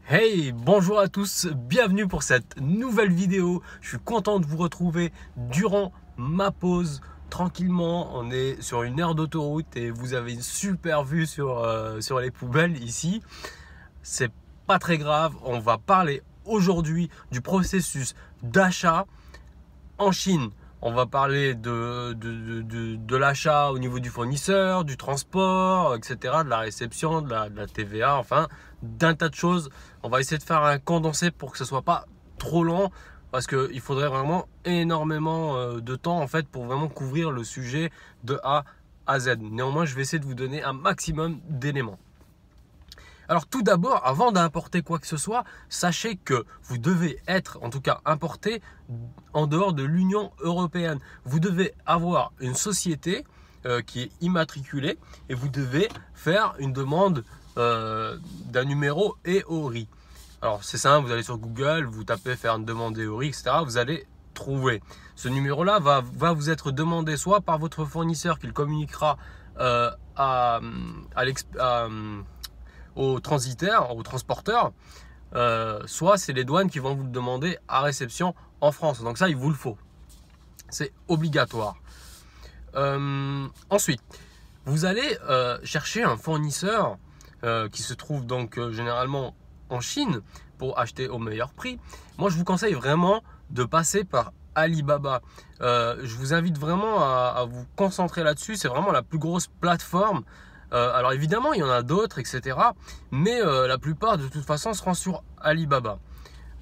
Hey, bonjour à tous, bienvenue pour cette nouvelle vidéo. Je suis content de vous retrouver durant ma pause. Tranquillement, on est sur une aire d'autoroute et vous avez une super vue sur les poubelles ici. C'est pas très grave, on va parler aujourd'hui du processus d'achat en Chine. On va parler de l'achat au niveau du fournisseur, du transport, etc., de la réception, de la TVA, enfin, d'un tas de choses. On va essayer de faire un condensé pour que ce soit pas trop long parce qu'il faudrait vraiment énormément de temps en fait pour vraiment couvrir le sujet de A à Z. Néanmoins, je vais essayer de vous donner un maximum d'éléments. Alors tout d'abord, avant d'importer quoi que ce soit, sachez que vous devez être, en tout cas importé, en dehors de l'Union européenne. Vous devez avoir une société qui est immatriculée et vous devez faire une demande d'un numéro EORI. Alors c'est simple, vous allez sur Google, vous tapez faire une demande EORI, etc. Vous allez trouver. Ce numéro-là va vous être demandé soit par votre fournisseur qui le communiquera au transitaire, au transporteur, soit c'est les douanes qui vont vous le demander à réception en France. Donc ça, il vous le faut. C'est obligatoire. Ensuite, vous allez chercher un fournisseur qui se trouve donc généralement en Chine pour acheter au meilleur prix. Moi, je vous conseille vraiment de passer par Alibaba. Je vous invite vraiment à vous concentrer là-dessus. C'est vraiment la plus grosse plateforme. Alors évidemment, il y en a d'autres, etc. Mais la plupart, de toute façon, seront sur Alibaba.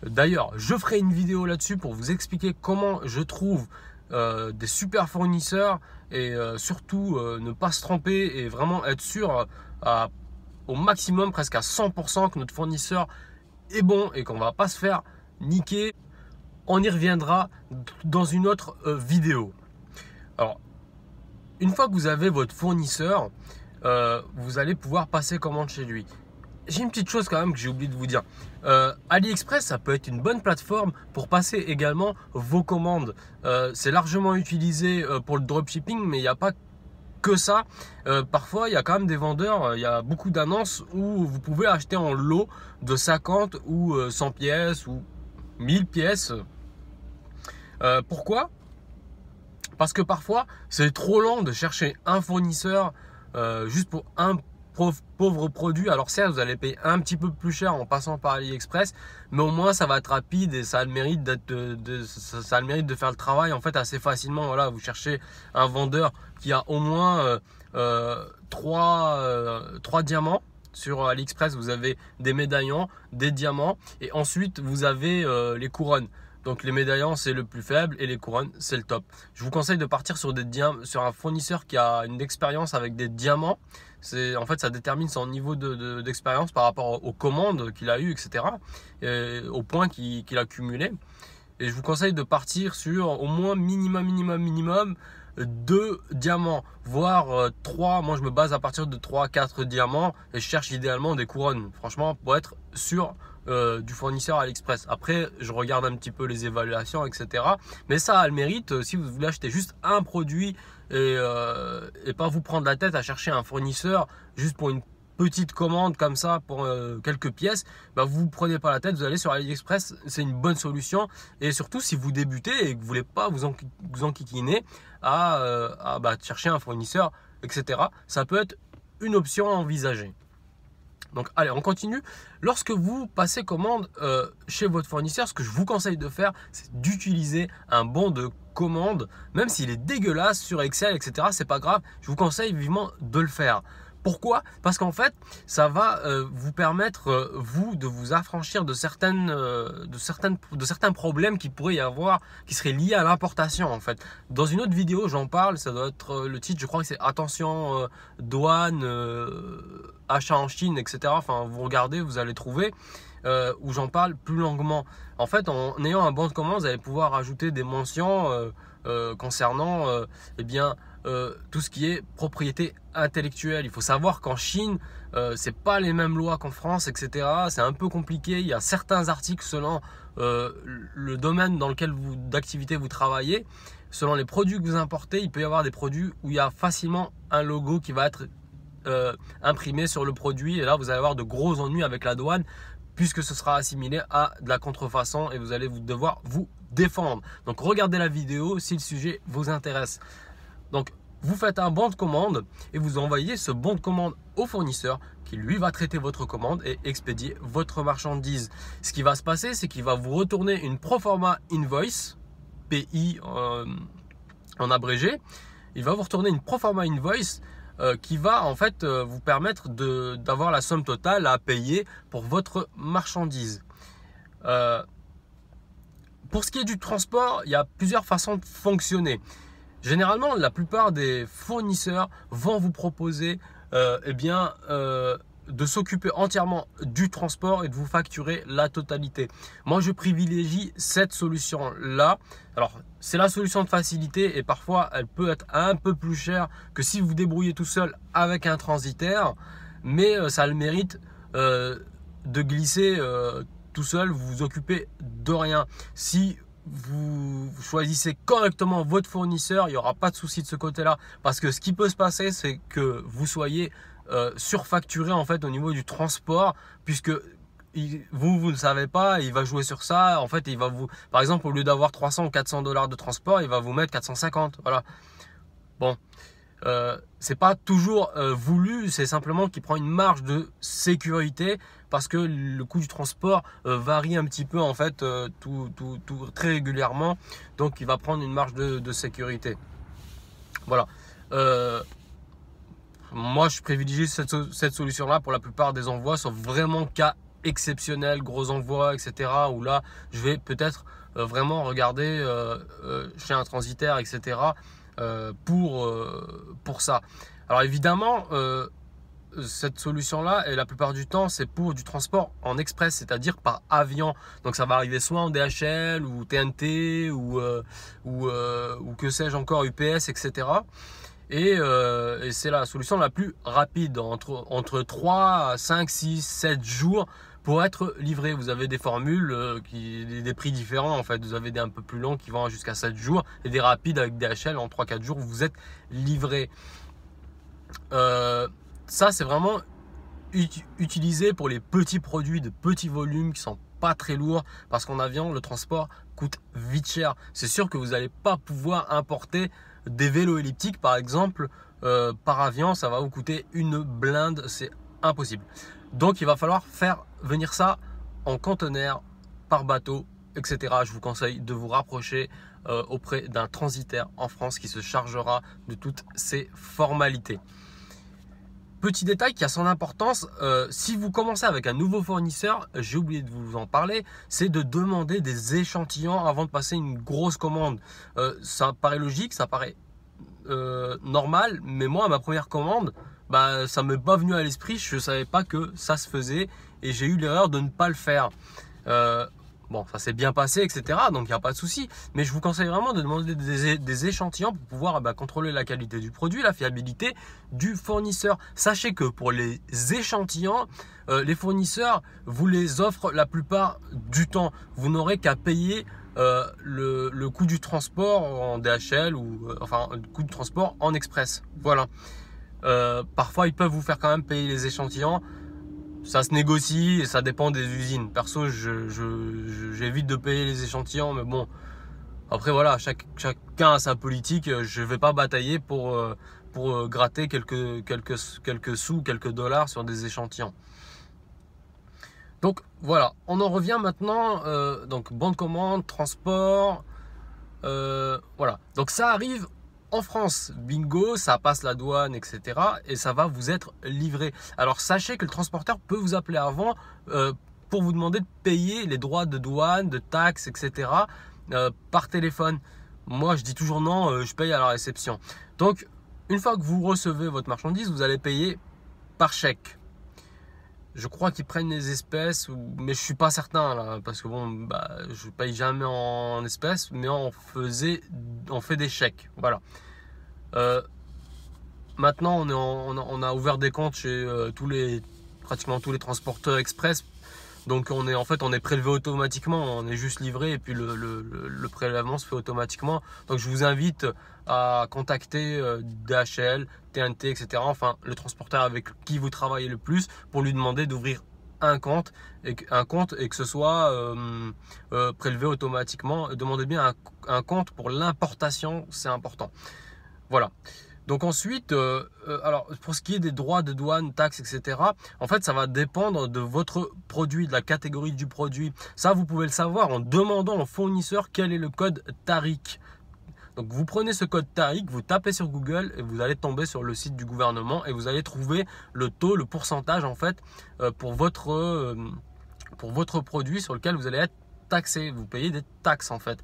D'ailleurs, je ferai une vidéo là-dessus pour vous expliquer comment je trouve des super fournisseurs et surtout ne pas se tromper et vraiment être sûr au maximum, presque à 100% que notre fournisseur est bon et qu'on ne va pas se faire niquer. On y reviendra dans une autre vidéo. Alors, une fois que vous avez votre fournisseur, vous allez pouvoir passer commande chez lui. J'ai une petite chose quand même que j'ai oublié de vous dire. AliExpress, ça peut être une bonne plateforme pour passer également vos commandes. C'est largement utilisé pour le dropshipping, mais il n'y a pas que ça. Parfois, il y a quand même des vendeurs, il y a beaucoup d'annonces où vous pouvez acheter en lot de 50 ou 100 pièces ou 1000 pièces. Pourquoi ? Parce que parfois, c'est trop long de chercher un fournisseur juste pour un pauvre produit. Alors certes, vous allez payer un petit peu plus cher en passant par AliExpress, mais au moins ça va être rapide et ça a le mérite de faire le travail en fait assez facilement. Voilà, vous cherchez un vendeur qui a au moins 3 diamants. Sur AliExpress, vous avez des médaillons, des diamants et ensuite vous avez les couronnes. Donc les médaillons c'est le plus faible et les couronnes c'est le top. Je vous conseille de partir sur un fournisseur qui a une expérience avec des diamants. En fait, ça détermine son niveau d'expérience par rapport aux commandes qu'il a eues, etc. Et aux points qu'il a cumulés. Et je vous conseille de partir sur au moins minimum 2 diamants, voire 3. Moi je me base à partir de 3-4 diamants et je cherche idéalement des couronnes. Franchement, pour être sûr du fournisseur AliExpress. Après, je regarde un petit peu les évaluations, etc. Mais ça a le mérite, si vous voulez acheter juste un produit et pas vous prendre la tête à chercher un fournisseur juste pour une petite commande comme ça pour quelques pièces, bah vous ne prenez pas la tête, vous allez sur AliExpress, c'est une bonne solution. Et surtout si vous débutez et que vous voulez pas vous enquiquiner à chercher un fournisseur, etc. Ça peut être une option à envisager. Donc allez, on continue. Lorsque vous passez commande chez votre fournisseur, ce que je vous conseille de faire, c'est d'utiliser un bon de commande, même s'il est dégueulasse sur Excel, etc. C'est pas grave, je vous conseille vivement de le faire. Pourquoi ? Parce qu'en fait, ça va vous permettre, vous, de vous affranchir de certains problèmes qui pourraient y avoir, qui seraient liés à l'importation en fait. Dans une autre vidéo, j'en parle, ça doit être le titre, je crois que c'est attention douane, achat en Chine, etc. Enfin, vous regardez, vous allez trouver où j'en parle plus longuement. En fait, en ayant un bon de commande, vous allez pouvoir ajouter des mentions concernant tout ce qui est propriété intellectuelle. Il faut savoir qu'en Chine, c'est pas les mêmes lois qu'en France, etc. C'est un peu compliqué. Il y a certains articles selon le domaine dans lequel d'activité vous travaillez, selon les produits que vous importez. Il peut y avoir des produits où il y a facilement un logo qui va être imprimé sur le produit et là vous allez avoir de gros ennuis avec la douane puisque ce sera assimilé à de la contrefaçon et vous allez devoir vous défendre. Donc regardez la vidéo si le sujet vous intéresse. Donc vous faites un bon de commande et vous envoyez ce bon de commande au fournisseur qui lui va traiter votre commande et expédier votre marchandise. Ce qui va se passer, c'est qu'il va vous retourner une proforma invoice, PI en abrégé. Il va vous retourner une proforma invoice qui va en fait vous permettre d'avoir la somme totale à payer pour votre marchandise. Pour ce qui est du transport, il y a plusieurs façons de fonctionner. Généralement, la plupart des fournisseurs vont vous proposer de s'occuper entièrement du transport et de vous facturer la totalité. Moi, je privilégie cette solution-là. Alors, c'est la solution de facilité et parfois, elle peut être un peu plus chère que si vous vous débrouillez tout seul avec un transitaire. Mais ça a le mérite de glisser tout seul, vous vous occupez de rien. Si vous choisissez correctement votre fournisseur, il n'y aura pas de souci de ce côté-là. Parce que ce qui peut se passer, c'est que vous soyez surfacturé en fait au niveau du transport, puisque vous ne savez pas, il va jouer sur ça. En fait, il va vous, par exemple, au lieu d'avoir 300 ou 400 $ de transport, il va vous mettre 450. Voilà. Bon, c'est pas toujours voulu, c'est simplement qu'il prend une marge de sécurité parce que le coût du transport varie un petit peu en fait très régulièrement, donc il va prendre une marge de sécurité. Voilà. Moi je privilégie cette solution là pour la plupart des envois, sauf vraiment cas exceptionnels, gros envois, etc. où là je vais peut-être vraiment regarder chez un transitaire, etc. Pour ça. Alors évidemment, cette solution-là, et la plupart du temps, c'est pour du transport en express, c'est-à-dire par avion. Donc ça va arriver soit en DHL ou TNT ou que sais-je encore, UPS, etc. Et c'est la solution la plus rapide, entre 3, 5, 6, 7 jours pour être livré. Vous avez des formules des prix différents en fait. Vous avez des un peu plus longs qui vont jusqu'à 7 jours et des rapides avec DHL en 3-4 jours vous êtes livré. Ça c'est vraiment utilisé pour les petits produits de petits volumes qui sont pas très lourds, parce qu'en avion le transport coûte vite cher. C'est sûr que vous n'allez pas pouvoir importer des vélos elliptiques par exemple par avion, ça va vous coûter une blinde, c'est impossible. Donc il va falloir faire venir ça en conteneur, par bateau, etc. Je vous conseille de vous rapprocher auprès d'un transitaire en France qui se chargera de toutes ces formalités. Petit détail qui a son importance, si vous commencez avec un nouveau fournisseur, j'ai oublié de vous en parler, c'est de demander des échantillons avant de passer une grosse commande. Ça paraît logique, ça paraît normal, mais moi, à ma première commande, ça ne m'est pas venu à l'esprit, je ne savais pas que ça se faisait et j'ai eu l'erreur de ne pas le faire. Bon, ça s'est bien passé, etc. Donc, il n'y a pas de souci. Mais je vous conseille vraiment de demander des échantillons pour pouvoir contrôler la qualité du produit, la fiabilité du fournisseur. Sachez que pour les échantillons, les fournisseurs vous les offrent la plupart du temps. Vous n'aurez qu'à payer le coût du transport en DHL ou enfin le coût du transport en express. Voilà. Parfois, ils peuvent vous faire quand même payer les échantillons. Ça se négocie et ça dépend des usines. Perso, j'évite de payer les échantillons, mais bon, après voilà, chacun a sa politique. Je ne vais pas batailler pour gratter quelques sous, quelques dollars sur des échantillons. Donc voilà, on en revient maintenant. Donc bon de commande, transport, voilà. Donc ça arrive en France, bingo, ça passe la douane, etc. et ça va vous être livré. Alors sachez que le transporteur peut vous appeler avant pour vous demander de payer les droits de douane, de taxes, etc. Par téléphone. Moi je dis toujours non, je paye à la réception. Donc une fois que vous recevez votre marchandise, vous allez payer par chèque. Je crois qu'ils prennent les espèces, mais je suis pas certain là, parce que bon, je paye jamais en espèces, mais on fait des chèques, voilà. Maintenant, on a ouvert des comptes chez pratiquement tous les transporteurs express, donc on est prélevé automatiquement, on est juste livré et puis le prélèvement se fait automatiquement. Donc je vous invite à contacter DHL, TNT, etc. Enfin le transporteur avec qui vous travaillez le plus pour lui demander d'ouvrir un compte et que ce soit prélevé automatiquement. Demandez bien un compte pour l'importation, c'est important. Voilà. Donc ensuite, alors pour ce qui est des droits de douane, taxes, etc., en fait, ça va dépendre de votre produit, de la catégorie du produit. Ça, vous pouvez le savoir en demandant au fournisseur quel est le code TARIC. Donc vous prenez ce code TARIC, vous tapez sur Google et vous allez tomber sur le site du gouvernement et vous allez trouver le taux, le pourcentage en fait pour votre produit sur lequel vous allez être taxé. Vous payez des taxes en fait.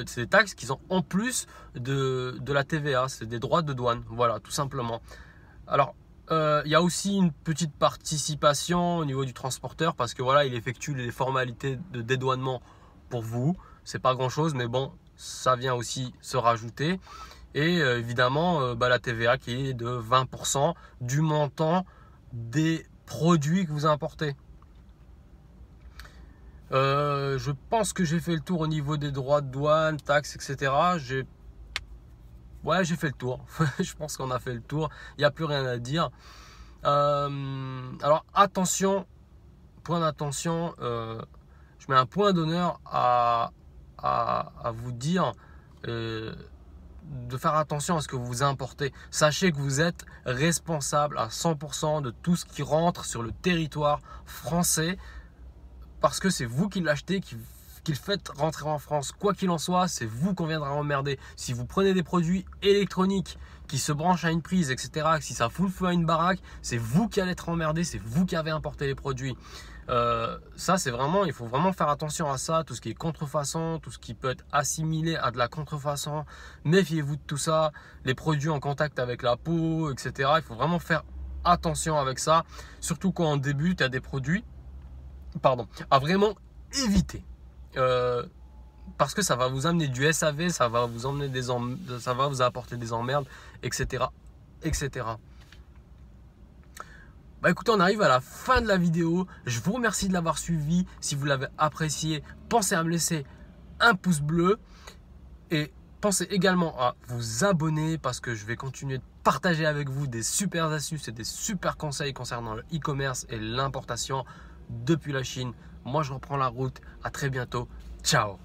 C'est des taxes qui sont en plus de la TVA, c'est des droits de douane, voilà, tout simplement. Alors, il y a aussi une petite participation au niveau du transporteur parce que voilà, il effectue les formalités de dédouanement pour vous. C'est pas grand chose, mais bon, ça vient aussi se rajouter. Et évidemment, la TVA qui est de 20% du montant des produits que vous importez. Je pense que j'ai fait le tour au niveau des droits de douane, taxes, etc. Ouais, j'ai fait le tour. Je pense qu'on a fait le tour. Il n'y a plus rien à dire. Alors attention, point d'attention, je mets un point d'honneur à vous dire de faire attention à ce que vous importez. Sachez que vous êtes responsable à 100% de tout ce qui rentre sur le territoire français. Parce que c'est vous qui l'achetez, qui le faites rentrer en France. Quoi qu'il en soit, c'est vous qu'on viendra emmerder. Si vous prenez des produits électroniques qui se branchent à une prise, etc., si ça fout le feu à une baraque, c'est vous qui allez être emmerdé, c'est vous qui avez importé les produits. Ça, c'est vraiment, il faut vraiment faire attention à ça. Tout ce qui est contrefaçon, tout ce qui peut être assimilé à de la contrefaçon, méfiez-vous de tout ça. Les produits en contact avec la peau, etc., il faut vraiment faire attention avec ça. Surtout quand on débute, il y a des produits à vraiment éviter parce que ça va vous amener du SAV, ça va vous emmener ça va vous apporter des emmerdes, etc., etc. Écoutez, on arrive à la fin de la vidéo. Je vous remercie de l'avoir suivi. Si vous l'avez apprécié, pensez à me laisser un pouce bleu et pensez également à vous abonner parce que je vais continuer de partager avec vous des super astuces et des super conseils concernant le e-commerce et l'importation depuis la Chine. Moi, je reprends la route. À très bientôt. Ciao.